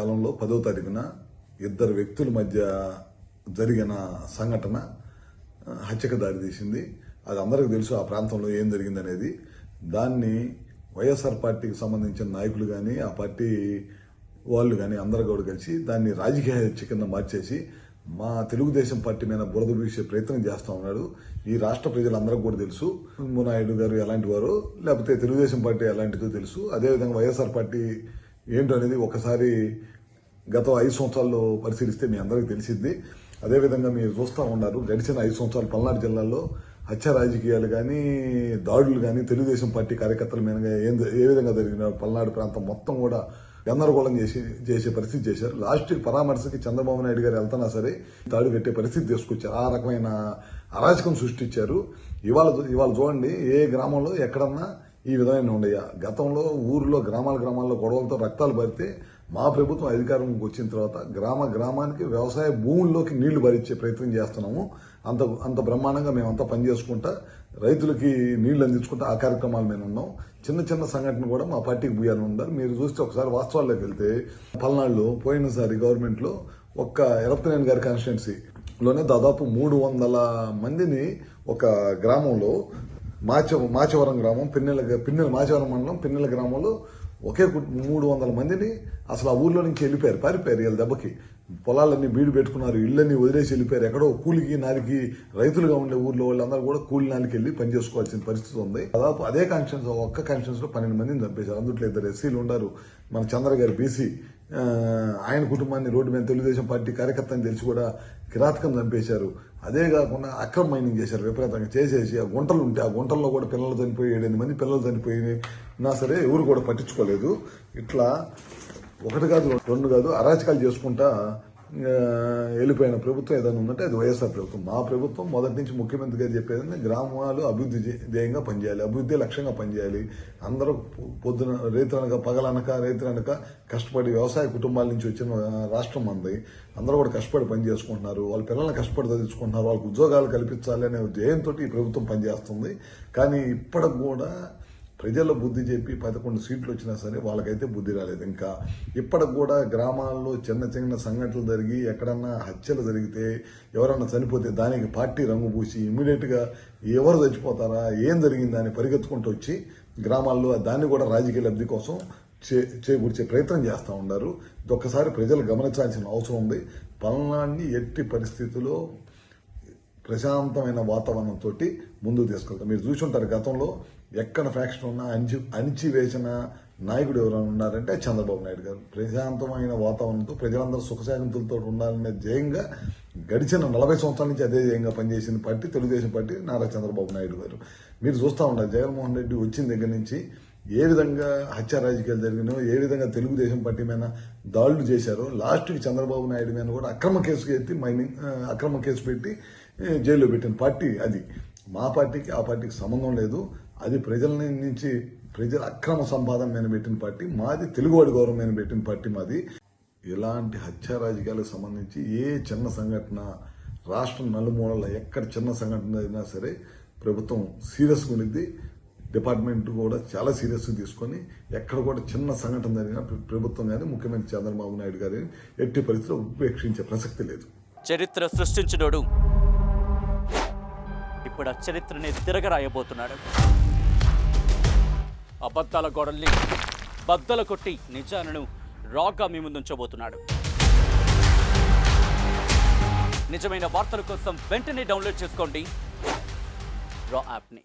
కాలంలో 10వ తారీఖున ఇద్దరు వ్యక్తుల మధ్య జరిగిన సంఘటన హత్యకు దారితీసింది. అది అందరికీ తెలుసు ఆ ప్రాంతంలో ఏం జరిగిందనేది. దాన్ని వైఎస్ఆర్ పార్టీకి సంబంధించిన నాయకులు కానీ ఆ పార్టీ వాళ్ళు కానీ అందరూ కూడా కలిసి దాన్ని రాజకీయ హత్య కింద మార్చేసి మా తెలుగుదేశం పార్టీ మీద బురద వీసే ప్రయత్నం చేస్తా ఉన్నాడు. ఈ రాష్ట్ర ప్రజలందరికీ కూడా తెలుసు నాయుడు గారు ఎలాంటి వారు, లేకపోతే తెలుగుదేశం పార్టీ ఎలాంటిదో తెలుసు. అదేవిధంగా వైఎస్ఆర్ పార్టీ ఏంటో అనేది ఒకసారి గత 5 సంవత్సరాల్లో పరిశీలిస్తే మీ అందరికీ తెలిసింది. అదేవిధంగా మీరు చూస్తూ ఉన్నారు గడిచిన 5 సంవత్సరాలు పల్నాడు జిల్లాలో హత్య రాజకీయాలు కానీ దాడులు కానీ తెలుగుదేశం పార్టీ కార్యకర్తల మీద ఏ విధంగా జరిగిన పల్నాడు ప్రాంతం మొత్తం కూడా గందరగోళం చేసే పరిస్థితి చేశారు. లాస్ట్ పరామర్శకి చంద్రబాబు నాయుడు గారు వెళ్తున్నా సరే తాడు కట్టే పరిస్థితి తీసుకొచ్చారు. ఆ రకమైన అరాచకం సృష్టించారు. ఇవాళ చూడండి, ఏ గ్రామంలో ఎక్కడన్నా ఈ విధమైన ఉండయా? గతంలో ఊర్లో గ్రామాల్లో గొడవలతో రక్తాలు పడితే మా ప్రభుత్వం అధికారంలోకి వచ్చిన తర్వాత గ్రామానికి వ్యవసాయ భూముల్లోకి నీళ్లు భరించే ప్రయత్నం చేస్తున్నాము. అంత బ్రహ్మాండంగా మేమంతా పనిచేసుకుంటా రైతులకి నీళ్లు అందించుకుంటా ఆ కార్యక్రమాలు మేము ఉన్నాం. చిన్న సంఘటన కూడా మా పార్టీకి బుయ్యాలని ఉన్నారు. మీరు చూస్తే ఒకసారి వాస్తవాల్లోకి వెళ్తే పల్నాడులో పోయినసారి గవర్నమెంట్లో ఒక్క ఎరపతినేని గారి కాన్స్టిట్యున్సీలోనే దాదాపు 300 మందిని ఒక గ్రామంలో మాచవరం గ్రామం పిన్నెల మాచవరం మండలం పిన్నెల గ్రామంలో ఒకే 300 మందిని అసలు ఆ ఊర్లో నుంచి పారిపోయారు. వీళ్ళ దెబ్బకి పొలాలన్నీ బీడు పెట్టుకున్నారు, ఇళ్ళన్నీ వదిలేసి వెళ్ళిపోయారు. ఎక్కడో కూలికి నాలికి రైతులుగా ఉండే ఊర్లో వాళ్ళందరూ కూడా కూలి నాలికి వెళ్ళి పనిచేసుకోవాల్సిన పరిస్థితి ఉంది. దాదాపు అదే ఒక్క కాన్స్టిట్యున్సీలో 12 మందిని చంపేశారు. అందులో 2 ఎస్సీలు ఉన్నారు. మన చంద్ర గారు బీసీ, ఆయన కుటుంబాన్ని రోడ్డు మీద తెలుగుదేశం పార్టీ కార్యకర్తని తెలిసి కూడా కిరాతకం చంపేశారు. అదే కాకుండా అక్రమ మైనింగ్ చేశారు. విపరీతంగా చేసేసి ఆ గుంటలు ఉంటే ఆ గుంటల్లో కూడా పిల్లలు చనిపోయి 7 మంది పిల్లలు చనిపోయినా సరే ఎవరు కూడా పట్టించుకోలేదు. ఇట్లా 1 కాదు 2 కాదు అరాచకాలు చేసుకుంటా వెళ్ళిపోయిన ప్రభుత్వం ఏదైనా ఉందంటే అది వైఎస్ఆర్ ప్రభుత్వం. మా ప్రభుత్వం మొదటి నుంచి ముఖ్యమంత్రి గారు చెప్పేది గ్రామాలు అభివృద్ధి ధ్యేయంగా పనిచేయాలి, అభివృద్ధి లక్ష్యంగా పనిచేయాలి. అందరూ పొద్దున రైతులనక కష్టపడి వ్యవసాయ కుటుంబాల నుంచి వచ్చిన రాష్ట్రం మంది అందరూ కూడా కష్టపడి పని చేసుకుంటున్నారు. వాళ్ళ పిల్లల్ని కష్టపడి చదివించుకుంటున్నారు. వాళ్ళకి ఉద్యోగాలు కల్పించాలి అనే ధ్యేయంతో ఈ ప్రభుత్వం పనిచేస్తుంది. కానీ ఇప్పటికి కూడా ప్రజల బుద్ధి చెప్పి 11 సీట్లు వచ్చినా సరే వాళ్ళకైతే బుద్ధి రాలేదు. ఇంకా ఇప్పటికి కూడా గ్రామాల్లో చిన్న సంఘటనలు జరిగి ఎక్కడన్నా హత్యలు జరిగితే ఎవరన్నా చనిపోతే దానికి పార్టీ రంగు పూసి ఇమ్మీడియట్గా ఎవరు చచ్చిపోతారా ఏం జరిగిందని పరిగెత్తుకుంటూ వచ్చి గ్రామాల్లో దాన్ని కూడా రాజకీయ లబ్ధి కోసం చేకూర్చే ప్రయత్నం చేస్తూ ఉన్నారు. ఇది ఒక్కసారి ప్రజలు గమనించాల్సిన అవసరం ఉంది. పల్నాడుని ఎట్టి పరిస్థితుల్లో ప్రశాంతమైన వాతావరణంతో ముందుకు తీసుకెళ్తాం. మీరు చూసుంటారు గతంలో ఎక్కడ ఫ్యాక్షన్ ఉన్నా అణిచివేసిన నాయకుడు ఎవరైనా ఉన్నారంటే చంద్రబాబు నాయుడు గారు. ప్రశాంతమైన వాతావరణంతో ప్రజలందరూ సుఖశాంతులతో ఉండాలనే ధ్యేయంగా గడిచిన 40 సంవత్సరాల నుంచి అదే ధ్యేయంగా పనిచేసిన పార్టీ తెలుగుదేశం పార్టీ, నారా చంద్రబాబు నాయుడు గారు. మీరు చూస్తూ ఉంటారు జగన్మోహన్ రెడ్డి వచ్చిన దగ్గర నుంచి ఏ విధంగా హత్య రాజకీయాలు జరిగినాయో, ఏ విధంగా తెలుగుదేశం పార్టీ మీద దాడులు చేశారో, లాస్ట్కి చంద్రబాబు నాయుడు మీద కూడా అక్రమ కేసు పెట్టి జైల్లో పెట్టిన పార్టీ అది. మా పార్టీకి ఆ పార్టీకి సంబంధం లేదు. అది ప్రజల అక్రమ సంపాదన మీద పెట్టిన పార్టీ మాది, తెలుగువాడి గౌరవం మీద పెట్టిన పార్టీ మాది. ఇలాంటి హత్య రాజకీయాలకు సంబంధించి ఏ చిన్న సంఘటన రాష్ట్రం నలుమూలల ఎక్కడ చిన్న సంఘటన అయినా సరే ప్రభుత్వం సీరియస్గా ఉండిద్ది. డిపార్ట్మెంట్ కూడా చాలా సీరియస్గా తీసుకొని ఎక్కడ కూడా చిన్న సంఘటన జరిగినా ప్రభుత్వం కానీ ముఖ్యమంత్రి చంద్రబాబు నాయుడు గారి ఎట్టి పరిస్థితుల్లో ఉపేక్షించే ప్రసక్తి లేదు. చరిత్ర సృష్టించినోడు ఇప్పుడు ఆ చరిత్రని తిరగరాయబోతున్నాడు. అబద్ధాల గోడల్ని బద్దలు కొట్టి నిజాలను రాగా మీ ముందుంచబోతున్నాడు. నిజమైన వార్తల కోసం వెంటనే డౌన్లోడ్ చేసుకోండి రా యాప్ని.